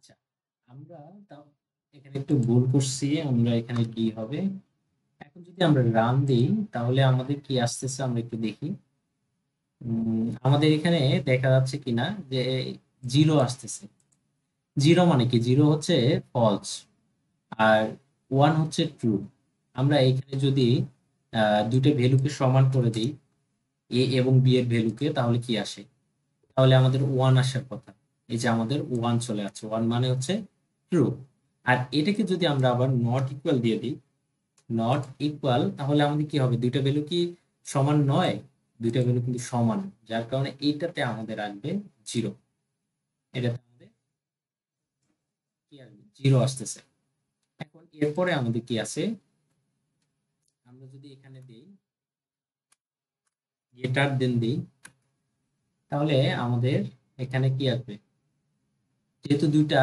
আচ্ছা, আমরা তাও এখানে একটু ভুল করছি। আমরা এখানে ডি হবে। এখন যদি আমরা রান দিই তাহলে আমাদের কি আসতেছে আমরা একটু দেখি। আমাদের এখানে দেখা যাচ্ছে কিনা যে জিরো আসতেছে। জিরো মানে কি? জিরো হচ্ছে ফলস, আর ওয়ান হচ্ছে ট্রু। আমরা এখানে যদি দুইটা ভ্যালুকে সমান করে দিই, এ এবং বি এর ভ্যালুকে, তাহলে কি আসে? তাহলে আমাদের ওয়ান আসার কথা। এই যে আমাদের ওয়ান চলে আসছে, ওয়ান মানে হচ্ছে ট্রু। আর এটাকে যদি আমরা আবার নট ইকুয়াল দিয়ে দিই, নট ইকুয়াল, তাহলে আমাদের কি হবে? দুইটা ভ্যালু কি সমান নয়? দুইটা ভ্যালু কিন্তু সমান, যার কারণে এইটাতে আমাদের আসবে জিরো। এটাতে আমাদের কি আসবে? জিরো আসতেছে। এখন এরপরে আমাদের কি আছে? আমরা যদি এখানে দিই গেটার দেন দিই, তাহলে আমাদের এখানে কি আসবে? যেহেতু দুইটা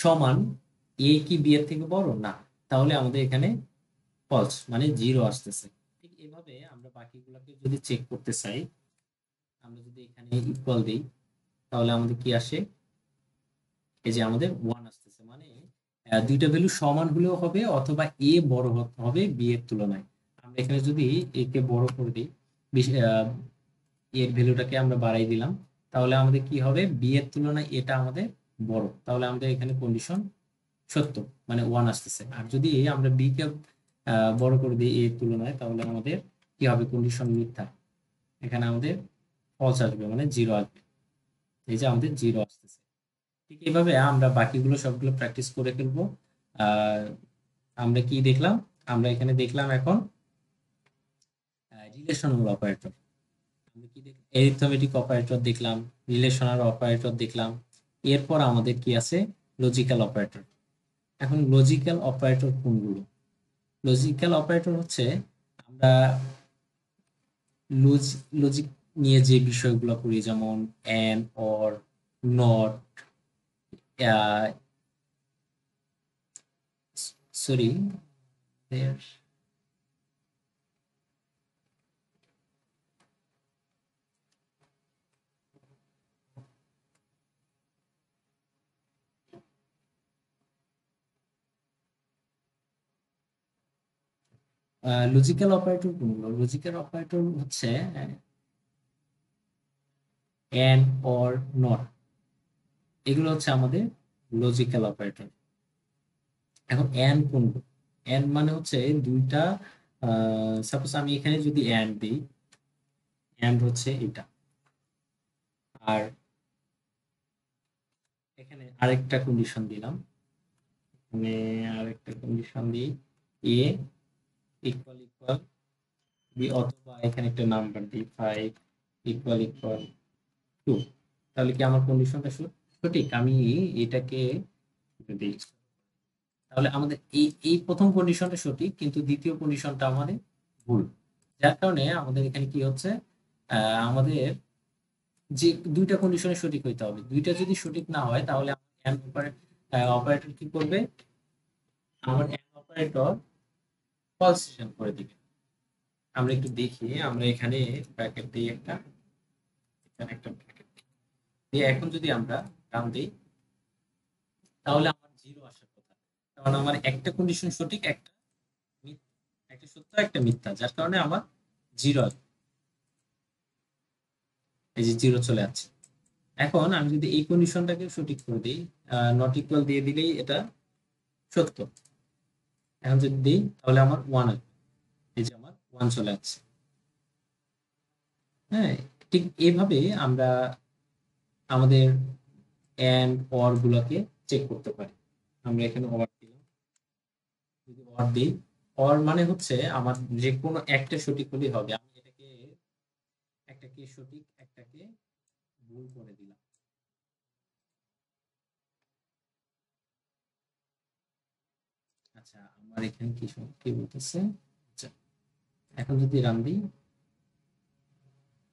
সমান, এ কি বি এর থেকে বড় না, তাহলে আমাদের এখানে ফলস মানে জিরো আসতেছে। ঠিক এভাবে আমরা বাকিগুলোকে যদি চেক করতে চাই, আমরা যদি এখানে ইকুয়াল দিই, তাহলে আমাদের কি আসে? এই যে আমাদের ওয়ান আসতেছে, মানে দুইটা ভ্যালু সমান হলেও হবে, অথবা এ বড় হবে বি এর তুলনায়। আমরা এখানে যদি এ কে বড় করে দিই, এর ভ্যালুটাকে আমরা বাড়াই দিলাম, তাহলে আমাদের কি হবে? বি এর তুলনায় এটা আমাদের বড়, তাহলে আমাদের এখানে কন্ডিশন সত্য, মানে ওয়ান আসতেছে। আর যদি আমরা বি কে বড় করে দিই এর তুলনায়, তাহলে আমাদের কি হবে? কন্ডিশন মিথ্যা, এখানে আমাদের ফলস আসবে, মানে জিরো আসবে। এই যে আমাদের জিরো আসতেছে। ঠিক এইভাবে আমরা বাকিগুলো সবগুলো প্র্যাকটিস করে ফেলবো। আর আমরা কি দেখলাম? আমরা এখানে দেখলাম এখন রিলেশনাল অপারেটর। আমরা কি দেখলাম? এরিথমেটিক অপারেটর দেখলাম, রিলেশনাল অপারেটর দেখলাম। এরপর আমাদের কি আছে? Logical operator. এখন লজিক্যাল অপারেটর কোনগুলো? লজিক্যাল অপারেটর হচ্ছে আমরা লজিক নিয়ে যে বিষয়গুলো করি, যেমন and, or, not, sorry, logical operator কোনগুলো? লজিক্যাল অপারেটর হচ্ছে অ্যান্ড, অর, নট, এগুলো হচ্ছে আমাদের লজিক্যাল অপারেটর। এখন অ্যান্ড কোনগুলো? অ্যান্ড মানে হচ্ছে দুইটা, সাপোজ আমি এখানে যদি অ্যান্ড দিই, অ্যান্ড হচ্ছে এটা। আর এখানে আরেকটা কন্ডিশন দিলাম, এখানে আরেকটা কন্ডিশন দিই, এ ইকুয়াল ইকুয়াল বি, অথবা এখানে একটা নাম্বার দিই 5 ইকুয়াল ইকুয়াল 2। তাহলে কি আমার কন্ডিশনটা সঠিক? আমি এটাকে দিই, তাহলে আমাদের এই এই প্রথম কন্ডিশনটা সঠিক, কিন্তু দ্বিতীয় কন্ডিশনটা আমাদের ভুল। যার কারণে আমাদের এখানে কি হচ্ছে? আমাদের যে দুইটা কন্ডিশনে সঠিক হইতে হবে, দুইটা যদি সঠিক না হয়, তাহলে অপারেটর কি করবে? আমার অপারেটর ফলস রিটার্ন করে দিবে। আমরা একটু দেখি, আমরা এখানে ব্র্যাকেট দিই একটা, এখানে একটা ব্র্যাকেট দিয়ে এখন যদি আমরা রান দিই, তাহলে আমার জিরো আসার কথা। কারণ আমার একটা কন্ডিশন সঠিক, একটা মিথ্যা, একটা সত্য একটা মিথ্যা, যার কারণে আমার জিরো আসবে। এই যে জিরো চলে আসছে। এখন আমি যদি এই কন্ডিশনটাকে সঠিক করে দিই, নট ইকুয়াল দিয়ে দিলেই এটা সত্য। এখন যদি দিই, তাহলে আমার ওয়ান আসবে। এই যে আমার ওয়ান চলে আসছে। হ্যাঁ, ঠিক এইভাবে আমরা আমাদের এন্ড অর গুলোকে চেক করতে পারি। আমরা এখানে অর দিলাম, যদি অর দিই, অর মানে হচ্ছে আমার যে কোনো একটা সঠিক হলেই হবে। আমি এটাকে একটাকে সঠিক একটাকে ভুল করে দিলাম। আচ্ছা, আমার এখানে কি বলতেছে? আচ্ছা, এখন যদি রান দিই,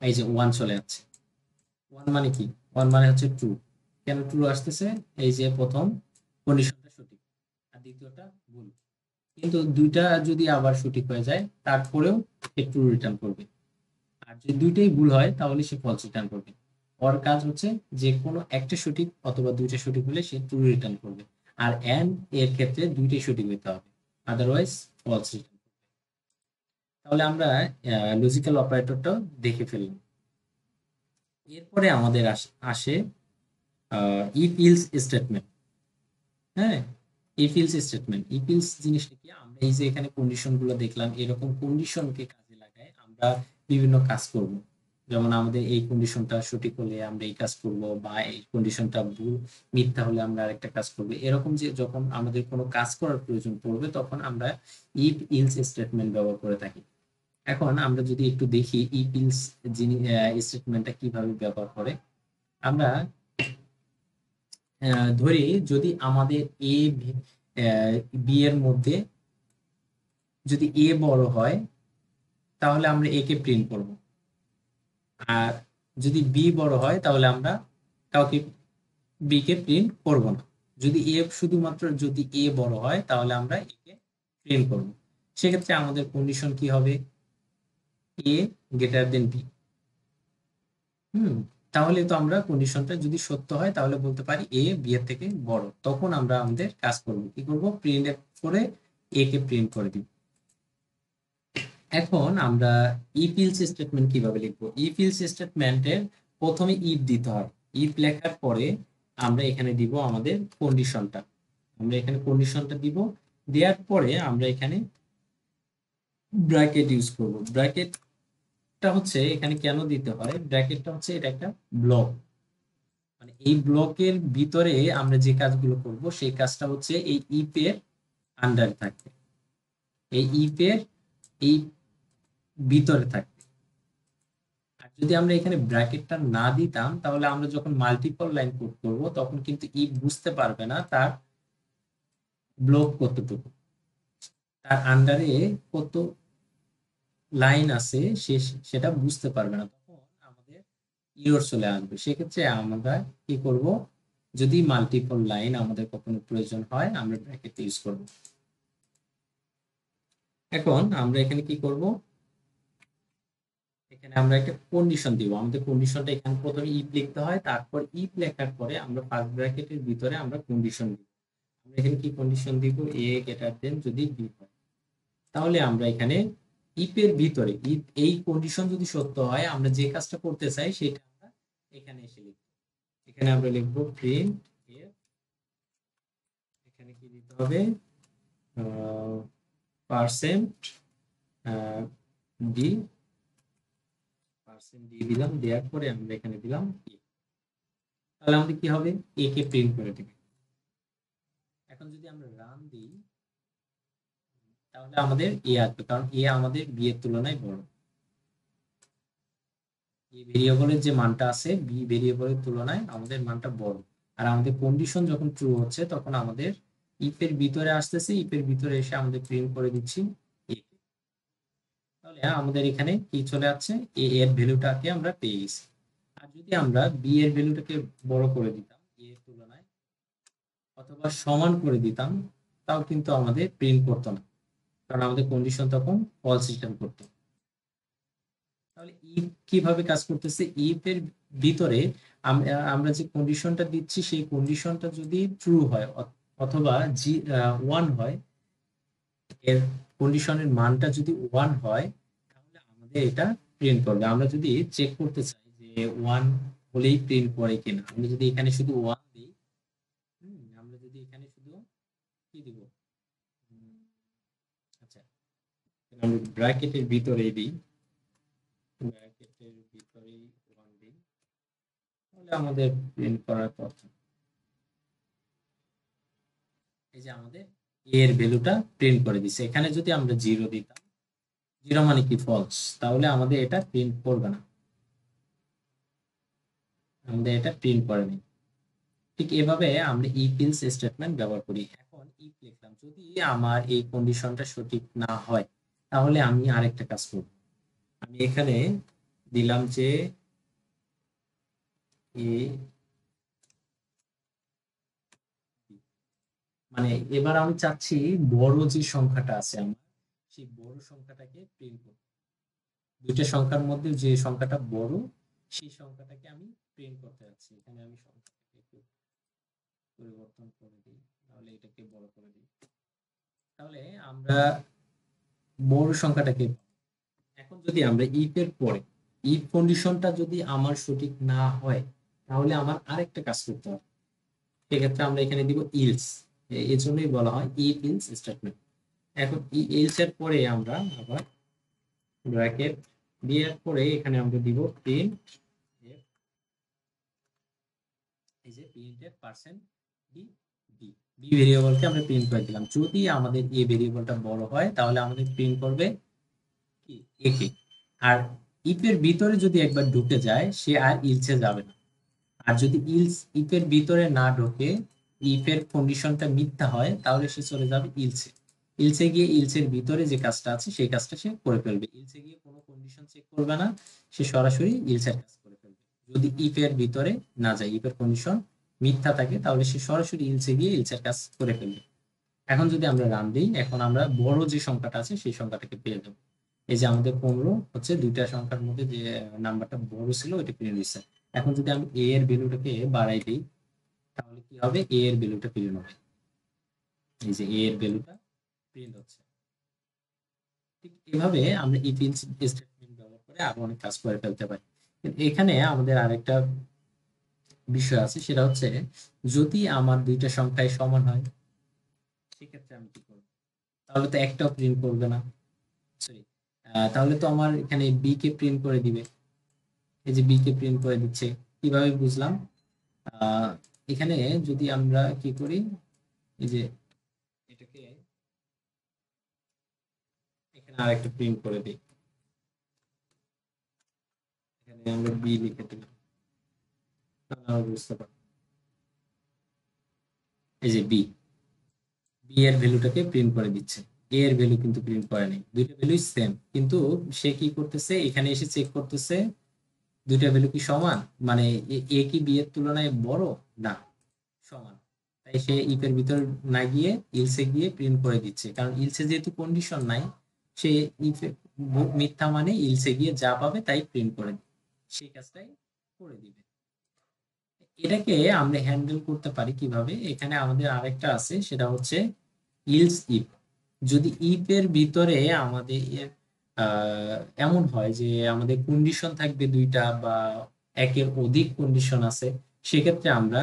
এই যে ওয়ান চলে যাচ্ছে। ওয়ান মানে কি? ওয়ান মানে হচ্ছে ট্রু। কেন ট্রু আসতেছে? এই যে প্রথম কন্ডিশনটা সঠিক, আর দ্বিতীয়টা ভুল। কিন্তু দুইটা যদি আবার সঠিক হয়ে যায়, তারপরেও সে ট্রু রিটার্ন করবে। আর যদি দুইটাই ভুল হয়, তাহলে সে ফলস রিটার্ন করবে। ওর কাজ হচ্ছে যে কোনো একটা সঠিক অথবা দুইটা সঠিক হলে সে ট্রু রিটার্ন করবে। আর এন্ড এর ক্ষেত্রে দুইটাই সঠিক হতে হবে, আদারওয়াইজ ফলস রিটার্ন। তাহলে আমরা লজিক্যাল অপারেটরটা দেখে ফেললাম। এরপরে আমাদের আসে ইফ ইলস স্টেটমেন্ট। হ্যাঁ, if else statement. If else জিনিসটা কি, আমরা এই যে এখানে কন্ডিশন গুলো দেখলাম, এরকম কন্ডিশনকে কাজে লাগায় আমরা বিভিন্ন কাজ করব। যেমন আমাদের এই কন্ডিশনটা সঠিক হলে আমরা এই কাজ করব, বা এই কন্ডিশনটা ভুল মিথ্যা হলে আমরা আরেকটা কাজ করব। এরকম যে যখন আমাদের কোনো কাজ করার প্রয়োজন পড়বে তখন আমরা ইফ ইলস স্টেটমেন্ট ব্যবহার করে থাকি। এখন আমরা যদি একটু দেখি ইফ ইলস স্টেটমেন্টটা কিভাবে ব্যবহার করে। আমরা ধরি যদি আমাদের এ বি এর মধ্যে যদি এ বড় হয় তাহলে আমরা এ কে প্রিন্ট করব, আর যদি বি বড় হয় তাহলে আমরা কাউকে বি কে প্রিন্ট করব না। যদি এ শুধুমাত্র যদি এ বড় হয় তাহলে আমরা এ কে প্রিন্ট করব। সেক্ষেত্রে আমাদের কন্ডিশন কি হবে, এ গ্রেটার দেন বি। তাহলে তো আমরা কন্ডিশনটা যদি সত্য হয় তাহলে বলতে পারি এ বি এর থেকে বড়। তখন আমরা আমাদের কাজ করব, কি করব, প্রিন্ট করে এ কে প্রিন্ট করে দিব। এখন আমরা ইফ ইলস স্টেটমেন্ট কিভাবে লিখবো। ইফ ইলস স্টেটমেন্টের প্রথমে ইফ দিতে হয়। ইফ লেখার পরে আমরা এখানে দিব আমাদের কন্ডিশনটা। আমরা এখানে কন্ডিশনটা দিব, দেওয়ার পরে আমরা এখানে ব্র্যাকেট ইউজ করব। ব্র্যাকেটটা হচ্ছে এখানে কেন দিতে হয়, ব্র্যাকেটটা হচ্ছে এটা একটা ব্লক। মানে এই ব্লকের ভিতরে আমরা যে কাজগুলো করব সেই কাজটা হচ্ছে এই ইফের আন্ডারে থাকবে, এই ইফের এই ভিতরে থাকবে। আর যদি আমরা এখানে ব্র্যাকেটটা না দিতাম তাহলে আমরা যখন মাল্টিপল লাইন কোড করব তখন কিন্তু ইফ বুঝতে পারবে না তার ব্লক কতটুকু, তার আন্ডারে কত লাইন আছে সেটা বুঝতে পারবে না, তখন আমাদের ইরর চলে আসবে। সেক্ষেত্রে আমরা কি করব, যদি মাল্টিপল লাইন আমাদের কখনো প্রয়োজন হয় আমরা ব্র্যাকেট ইউজ করব। এখন আমরা এখানে কি করব, এখানে আমরা একটা কন্ডিশন দিব। আমাদের কন্ডিশনটা এখানে প্রথমে ইফ লিখতে হয়, তারপর ইফ লেখার পরে আমরা ফার্স্ট ব্র্যাকেটের ভিতরে আমরা কন্ডিশন দিব। আমরা এখানে কি কন্ডিশন দিব, এ গ্রেটার দেন যদি বি হয়। তাহলে আমরা এখানে ইফ এর ভিতরে ইফ এই কন্ডিশন যদি সত্য হয় আমরা যে কাজটা করতে চাই সেটা আমরা এখানে এসে লিখব। এখানে আমরা লিখব প্রিন্ট এফ, এখানে কি দিতে হবে, পার্সেন্ট ডি, পার্সেন্ট ডি দিলাম, দেওয়ার পরে আমরা এখানে দিলাম এ। তাহলে আমাদের কি হবে, এ কে প্রিন্ট করে দিবে। এখন যদি আমরা রান দিই তাহলে আমাদের এ আসবে, কারণ এ আমাদের বি এর তুলনায় বড়। এ ভেরিয়েবলের যে মানটা আছে বি ভেরিয়েবলের তুলনায় আমাদের মানটা বড়। আর আমাদের কন্ডিশন যখন ট্রু হচ্ছে তখন আমাদের ইফ এর ভিতরে আসতেছে, ইফ এর ভিতরে এসে আমাদের প্রিন্ট করে দিচ্ছি এ। তাহলে আমাদের এখানে কি চলে আসছে, এ এর ভ্যালুটাকে আমরা পেয়ে গেছি। আর যদি আমরা বি এর ভ্যালুটাকে বড় করে দিতাম এ এর তুলনায় অথবা সমান করে দিতাম তাও কিন্তু আমাদের প্রিন্ট করতো না, কারণ আমাদের কন্ডিশন তখন ফলস রিটার্ন করতো। তাহলে ইফ কিভাবে কাজ করতেছে, ইফ এর ভিতরে আমরা যে কন্ডিশনটা দিচ্ছি সেই কন্ডিশনটা যদি ট্রু হয় অথবা ওয়ান হয়, এর কন্ডিশনের মানটা যদি ওয়ান হয় তাহলে আমাদের এটা প্রিন্ট করবে। আমরা যদি চেক করতে চাই যে ওয়ান হলেই প্রিন্ট করে কিনা, আমরা যদি এখানে শুধু ওয়ান দিই, আমরা যদি এখানে শুধু কি দিব, আচ্ছা আমরা ব্র্যাকেটের ভিতরে দিই, ব্র্যাকেটের ভিতরেই ওয়ান দিই, তাহলে আমাদের প্রিন্ট করার কথা এই যে আমাদের এর ভ্যালুটা প্রিন্ট করে দিচ্ছে। এখানে যদি আমরা জিরো দিতাম, জিরো মানে কি ফলস, তাহলে আমাদের এটা প্রিন্ট করবে না, আমাদের এটা প্রিন্ট করেনি। ঠিক এভাবে আমরা ইফ এলস স্টেটমেন্ট ব্যবহার করি। এখন ইফ লিখলাম, যদি আমার এই কন্ডিশনটা সঠিক না হয় তাহলে আমি আরেকটা কাজ করব। আমি এখানে দিলাম যে এ, মানে এবার আমি চাচ্ছি বড় যে সংখ্যাটা আছে আমার সেই বড় সংখ্যাটাকে প্রিন্ট করব। দুইটা সংখ্যার মধ্যে যে সংখ্যাটা বড় সেই সংখ্যাটাকে আমি প্রিন্ট করতে যাচ্ছি। এখানে আমি সংখ্যাটাকে একটু পরিবর্তন করে দিই, তাহলে এটাকে বড় করে দিই। তাহলে আমরা বড় সংখ্যাটাকে, এখন যদি আমরা ইফ এর পরে ইফ কন্ডিশনটা যদি আমার সঠিক না হয়, তাহলে আমার আরেকটা কাজ করতে হবে। সেক্ষেত্রে আমরা এখানে দিব ইলস। এই জন্যই বলা হয় ইফ ইলস স্টেটমেন্ট। এখন ইলস এর পরে আমরা আবার ব্র্যাকেট দেওয়ার পরে এখানে আমরা দিব প্রিন্ট, এই যে প্রিন্ট এর পার্সেন্ট বি, বি বি ভেরিয়েবলকে আমরা প্রিন্ট করে দিলাম। যদি আমাদের এ ভেরিয়েবলটা বড় হয় তাহলে আমাদের প্রিন্ট করবে কি, এ কে। আর ইফ এর ভিতরে যদি একবার ঢুকে যায় সে আর ইলসে যাবে না। আর যদি ইলস ইফ এর ভিতরে না ঢোকে, ইফ এর কন্ডিশনটা মিথ্যা হয়, তাহলে সে চলে যাবে ইলসে। ইলসে গিয়ে ইলসের ভিতরে যে কাজটা আছে সেই কাজটা সে করে ফেলবে। ইলসে গিয়ে কোনো কন্ডিশন চেক করবে না, সে সরাসরি ইলসের কাজ করে ফেলবে। যদি ইফ এর ভিতরে না যায়, ইফ এর কন্ডিশন মিথ্যা থাকে, তাহলে সে সরাসরি ইলসে গিয়ে ইলসের কাজ করে ফেলবে। এখন যদি আমরা রান দিই, এখন আমরা বড় যে সংখ্যাটা আছে সেই সংখ্যাটাকে পেয়ে যাবো। এই যে আমাদের 15 হচ্ছে দুইটা সংখ্যার মধ্যে যে নাম্বারটা বড় ছিল ওইটা প্রিন্ট হয়েছে। এখন যদি আমি এ এর ভ্যালুটাকে বাড়াই দিই, তাহলে কি হবে, এ এর ভ্যালুটা প্রিন্ট হবে। এই যে এ এর ভ্যালুটা প্রিন্ট হচ্ছে। ঠিক এভাবে আমরা ইফ ইলস স্টেটমেন্ট ব্যবহার করে আরো অনেক কাজ করে ফেলতে পারি। এখানে আমাদের আরেকটা বিষয় আছে, সেটা হচ্ছে যদি আমার দুইটা সংখ্যায় সমান হয়, সেক্ষেত্রে আমি কি করবো? তাহলে তো একটাও প্রিন্ট করবে না, সরি, তাহলে তো আমার এখানে বি কে প্রিন্ট করে দিবে। এই যে বি কে প্রিন্ট করে দিচ্ছে। কিভাবে বুঝলাম? আহ, এখানে যদি আমরা কি করি, এই যে এটাকে এখানে আরেকটা প্রিন্ট করে দিই, এখানে আমরা বি লিখে দিলাম, তাহলে আমরা বুঝতে পারবো। এই যে বি, বি এর ভ্যালুটাকে প্রিন্ট করে দিচ্ছে, এ এর ভ্যালু কিন্তু প্রিন্ট করে নেই। দুইটা ভ্যালুই সেম, কিন্তু সে কি করতেছে, এখানে এসে চেক করতেছে দুইটা ভ্যালু কি সমান, মানে এ কি বি এর তুলনায় বড়, না সমান। তাই সে ইফ এর ভিতর না গিয়ে ইলসে গিয়ে প্রিন্ট করে দিচ্ছে, কারণ ইলসে যেহেতু কন্ডিশন নাই, সে ইফ মিথ্যা মানে ইলসে গিয়ে যা পাবে তাই প্রিন্ট করে দিবে, সেই কাজটাই করে দিবে। এটাকে আমরা হ্যান্ডেল করতে পারি কিভাবে, এখানে আমাদের আরেকটা আছে, সেটা হচ্ছে ইলস ইফ। যদি ইফ এর ভিতরে আমাদের এমন হয় যে আমাদের কন্ডিশন থাকবে দুইটা বা একের অধিক কন্ডিশন আছে, সেক্ষেত্রে আমরা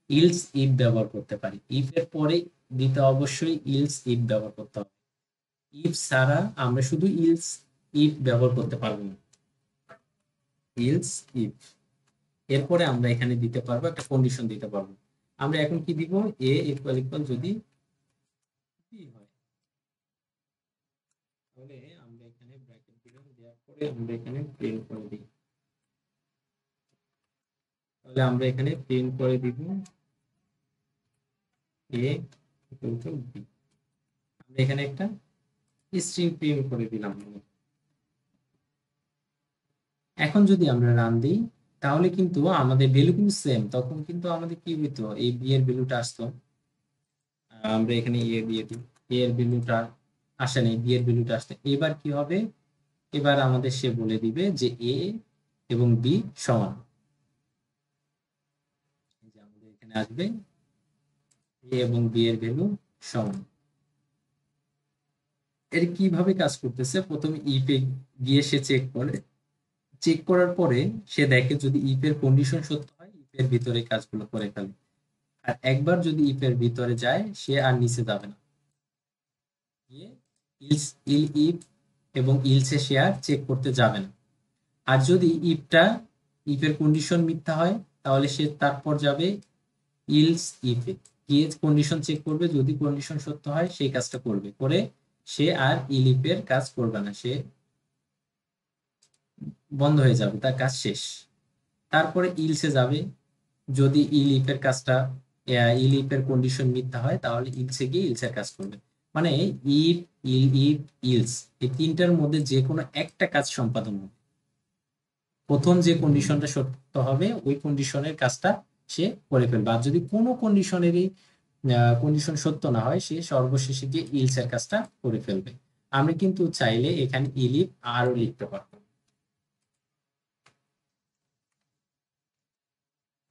ইলস ইফ ব্যবহার করতে পারি। ইফ এর পরে দিতে অবশ্যই ইলস ইফ ব্যবহার করতে হবে। ইফ ছাড়া আমরা শুধু ইলস ইফ ব্যবহার করতে পারবো না। ইলস ইফ এরপরে আমরা এখানে দিতে পারবো একটা কন্ডিশন দিতে পারবো। আমরা এখন কি দিব, এ ইকুয়াল ইকুয়াল যদি বি হয়, তাহলে আমরা এখানে ব্র্যাকেট দিলাম, দেওয়ার পরে আমরা এখানে প্রিন্ট করে দিই। তাহলে আমরা এখানে প্রিন্ট করে দিব এ ইকুয়াল টু বি। আমরা এখানে একটা স্ট্রিং প্রিন্ট করে দিলাম। এখন যদি আমরা রান দিই, তাহলে কিন্তু আমাদের ভ্যালু কিন্তু সেম, তখন কিন্তু আমাদের কি হইতো, এই বি এর ভ্যালুটা আসতো। আমরা এখানে এ দিয়ে দিই, এ এর ভ্যালুটা আসে নাই, বি এর ভ্যালুটা আসছে। এবার কি হবে, এবার আমাদের সে বলে দিবে যে এ এবং বি সমান। এই যে আমাদের এখানে আসবে এ এবং বি এর ভ্যালু সমান। এর কিভাবে কাজ করতেছে, প্রথমে ইফ এ গিয়ে সে চেক করে, চেক করার পরে সে দেখে যদি ইফ এর কন্ডিশন সত্য হয়, ইফ এর ভিতরে কাজগুলো করে ফেলে। আর একবার যদি ইফ এর ভিতরে যায়, সে আর নিচে যাবে না, গিয়ে ইলস ইফ এবং ইলসে সে আর চেক করতে যাবে না। আর যদি ইফ এর কন্ডিশন মিথ্যা হয়, তাহলে সে তারপর যাবে ইলস ইফে, গিয়ে কন্ডিশন চেক করবে, যদি কন্ডিশন সত্য হয় সেই কাজটা করবে, করে সে আর ইলিফের কাজ করবে না, সে বন্ধ হয়ে যাবে, তার কাজ শেষ। তারপরে ইলসে যাবে, যদি ইলিফের কাজটা ইলিফের কন্ডিশন মিথ্যা হয়, তাহলে ইলসে গিয়ে ইলসের কাজ করবে। মানে ইফ ইফ ইলস, এই তিনটার মধ্যে যে কোনো একটা কাজ সম্পাদন হবে। প্রথম যে কন্ডিশনটা সত্য হবে ওই কন্ডিশনের কাজটা সে করে ফেলবে, আর যদি কোনো কন্ডিশনেরই কন্ডিশন সত্য না হয়, সে সর্বশেষে গিয়ে ইলস এর কাজটা করে ফেলবে। আমি কিন্তু চাইলে এখানে ইলিফ আরও লিখতে পারবো।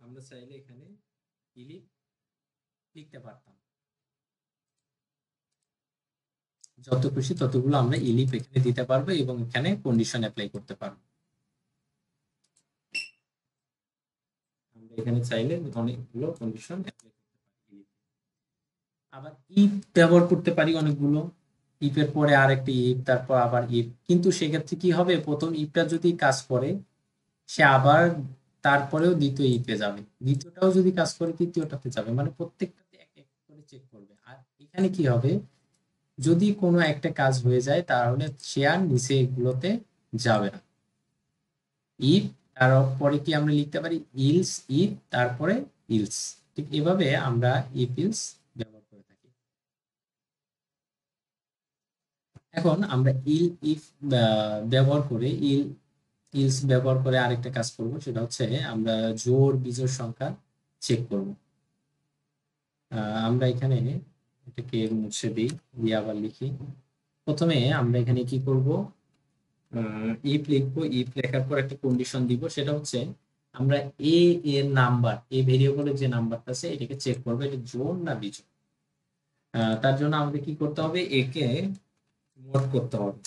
আমরা চাইলে এখানে ইলিপ লিখতে পারতাম, যত খুশি ততগুলো আমরা ইলিপ এখানে দিতে পারবো এবং এখানে কন্ডিশন অ্যাপ্লাই করতে পারবো। আমরা এখানে চাইলে অনেকগুলো কন্ডিশন অ্যাপ্লাই করতে পারি। আবার ইফ ব্যবহার করতে পারি অনেকগুলো, ইফের পরে আর একটা ইফ, তারপর আবার ইফ, কিন্তু সেক্ষেত্রে কি হবে, প্রথম ইফটা যদি কাজ করে সে আবার তারপরেও দ্বিতীয় ইফে যাবে, দ্বিতীয়টাও যদি কাজ করে তৃতীয়টাতে যাবে, মানে প্রত্যেকটাতে এক এক করে চেক করবে। আর এখানে কি হবে, যদি কোনো একটা কাজ হয়ে যায় তাহলে সে আর নিচে এগুলোতে যাবে না। ইফ তারপরে কি আমরা লিখতে পারি ইলস ইফ, তারপরে ইলস, ঠিক এভাবে আমরা ইফ ইলস ব্যবহার করে থাকি। এখন আমরা ইল ইফ ব্যবহার করে ইলস ব্যবহার করে আরেকটা কাজ করব, সেটা হচ্ছে আমরা জোড় বিজোড় সংখ্যা চেক করব। আমরা এখানে এটাকে মুছে দিই, দিয়ে আবার লিখি। প্রথমে আমরা এখানে কি করব, ইফ লিখবো, ইফ লেখার পর একটা কন্ডিশন দিব, সেটা হচ্ছে আমরা এ এর নাম্বার, এ ভেরিয়েবলের যে নাম্বারটা আছে এটাকে চেক করবো এটা জোড় না বিজোড়। তার জন্য আমাদের কি করতে হবে, একে মড করতে হবে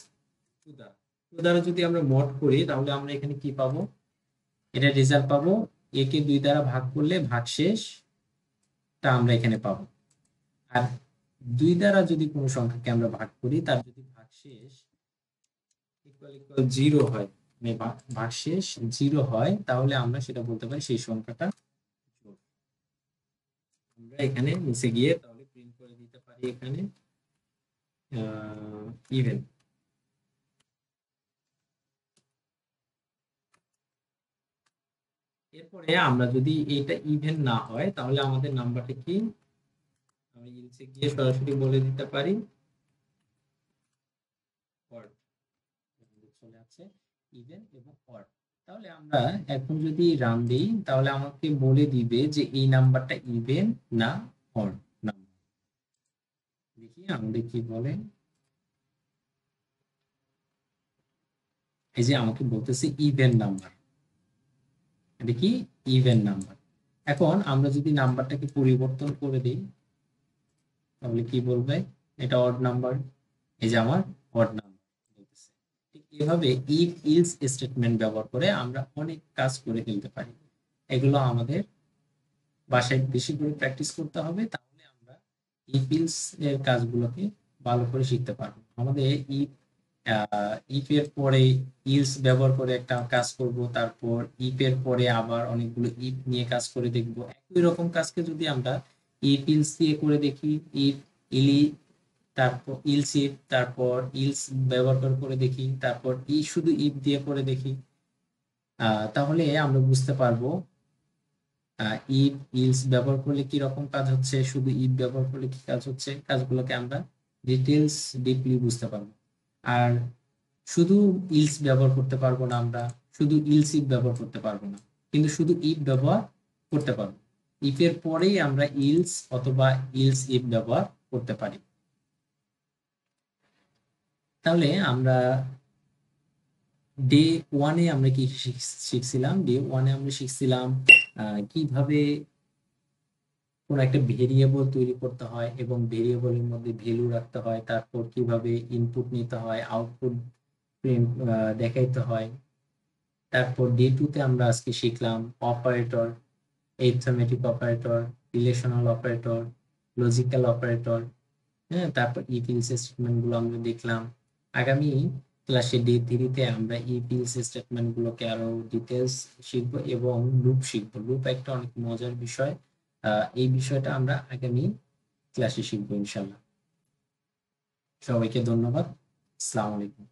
টু দ্বারা। টু দ্বারা যদি আমরা মড করি তাহলে আমরা এখানে কি পাবো, এটা রেজাল্ট পাবো, একে 2 দ্বারা ভাগ করলে ভাগশেষটা আমরা এখানে পাবো। আর 2 দ্বারা যদি কোনো সংখ্যাকে আমরা ভাগ করি তার যদি ভাগশেষ ইকুয়াল ইকুয়াল 0 হয়, মানে ভাগশেষ 0 হয়, তাহলে আমরা সেটা বলতে পারি সেই সংখ্যাটা জোড়। আমরা এখানে নিচে গিয়ে তাহলে প্রিন্ট করে দিতে পারি এখানে ইভেন। এরপরে আমরা যদি এটা ইভেন না হয় তাহলে আমাদের নাম্বারটা কি, আমি ইলসে গিয়ে সরাসরি বলে দিতে পারি অড, চলে আছে ইভেন এবং অড। তাহলে আমরা এখন যদি রান দেই তাহলে আমাকে বলে দিবে যে এই নাম্বারটা ইভেন না অড নাম্বার। দেখি আমাদের কি বলে, এই যে আমাকে বলতেছে ইভেন নাম্বার, এটা কি ইভেন নাম্বার। এখন আমরা যদি নাম্বারটাকে পরিবর্তন করে দিই তাহলে কি বলবে, এটা অড নাম্বার, এই যে আমার অড নাম্বার বলতেছে। ঠিক এভাবে ইফ ইলস স্টেটমেন্ট ব্যবহার করে আমরা অনেক কাজ করে ফেলতে পারি। এগুলো আমাদের বাসায় বেশি করে প্র্যাকটিস করতে হবে, তাহলে আমরা ইফ ইলস এর কাজগুলোকে ভালো করে শিখতে পারবো। আমাদের ইফ ইফ এর পরে ইলস ব্যবহার করে একটা কাজ করব, তারপর ইফ এর পরে আবার অনেকগুলো ইফ নিয়ে কাজ করে দেখব। একই রকম কাজকে যদি আমরা ইফ ইলস দিয়ে করে দেখি, ইফ ইলি, তারপর ইলস ইফ, তারপর ইলস ব্যবহার করে দেখি, তারপর শুধু ইফ দিয়ে করে দেখি, তাহলে আমরা বুঝতে পারবো ইফ ইলস ব্যবহার করলে কি রকম কাজ হচ্ছে, শুধু ইফ ব্যবহার করলে কি কাজ হচ্ছে, কাজগুলোকে আমরা ডিটেলস ডিপলি বুঝতে পারবো। আর শুধু ইলস ব্যবহার করতে পারবো না, আমরা শুধু ইলস ইফ ব্যবহার করতে পারবো না, কিন্তু শুধু ইফ ব্যবহার করতে পারবো। ইফ এর পরেই আমরা ইলস অথবা ইলস ইফ ব্যবহার করতে পারি। তাহলে আমরা ডে ওয়ানে আমরা কি শিখছিলাম, ডে ওয়ানে আমরা শিখছিলাম কিভাবে কোন একটা ভেরিয়েবল তৈরি করতে হয় এবং ভেরিয়েবলের মধ্যে ভ্যালু রাখতে হয়, তারপর কিভাবে ইনপুট নিতে হয়, আউটপুট দেখাইতে হয়। তারপর ডে টুতে আমরা আজকে শিখলাম operator, arithmetic operator, relational operator, logical operator, হ্যাঁ, তারপর ইফ ইলস স্টেটমেন্ট গুলো আমরা দেখলাম। আগামী ক্লাসে ডে 3-তে আমরা ইফ ইলস স্টেটমেন্ট গুলোকে আরো ডিটেলস শিখবো এবং লুপ শিখবো। লুপ একটা অনেক মজার বিষয়, এই বিষয়টা আমরা আগামী ক্লাসে শিখবো ইনশাল্লাহ। সবাইকে ধন্যবাদ। আসসালামু আলাইকুম।